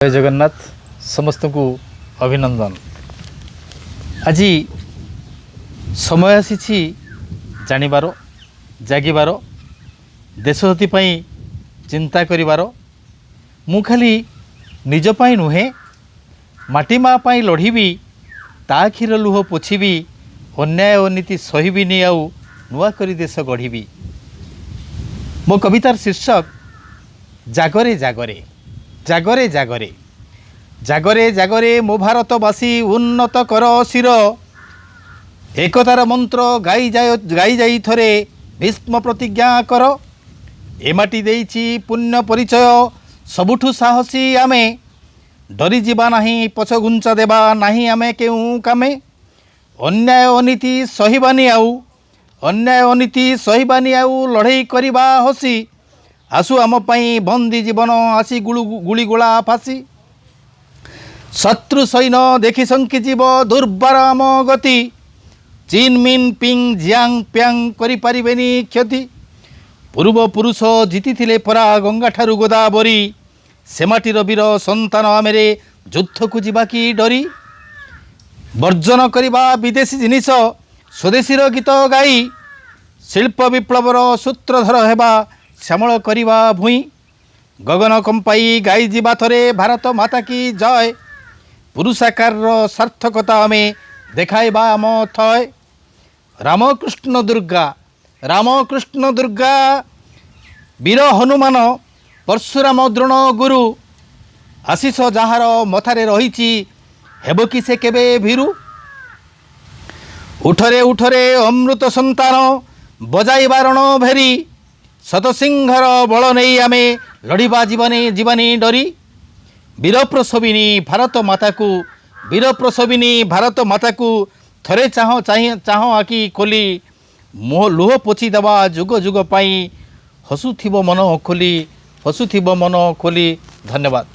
जय जगन्नाथ समस्त को अभिनंदन। आज समय आसी जानिबार जागिबार देशहित चिंता करिबार मु खाली निजपाई नुहे माटी माँ पाई लढ़ी ता आखिर लुह पोछिबी अन्याय अनीति सहिबिनी आउ नुआ करी देश गढ़ी। मो कवितार शीर्षक जागरे जागरे जागरे जागरे जागरे जागरे मो भारतवासी उन्नत कर शिर एकतार मंत्र गाई जाई थरे भीष्म प्रतिज्ञा कर ए माटी देइछि पुण्य परिचय सबुठु साहसी आमे डरी जीवा नाही पछ घुंचा देबा नाही आमे केउ कामे अन्याय अनीति सहिबानी आउ लड़ई करिबा हसी आसु आम पाई बंदी जीवन आसी गुलीगोला फासी शत्रु सैन देखि शंकी जीव दुर्बार आम गति चीन मिन पिंग जियांग प्यांग करि पारिबेनी क्षति पूर्व पुरुष जीति परा गंगा ठारु गोदावरी सेमाटीर वीर संतान आमेरे युद्ध को जीवा कि डरी वर्जन करिबा विदेशी जिनिस स्वदेशीर गीत गाई शिल्प विप्लवर सूत्रधर हेबा श्यामल करिबा भूई गगन कंपाई गाई जीवा थरे भारत माता की जय पुरुषाकार सार्थकता आमे देखाइबा आम थय रामकृष्ण दुर्गा वीर हनुमान परशुराम द्रोण गुरु आशीष जहार मथारे रहिछि हेबो कि से केबे भीरु उठरे उठरे अमृत संतान बजाई बारण भेरी शतसिंहर बल नहीं आमे लड़िबा जीवनी डरी वीरप्रसविनी भारत माता को थरे चाह आखि खोली मोह लुह पोछि दबा जुग जुग पाई हसुथिबो मन खोली धन्यवाद।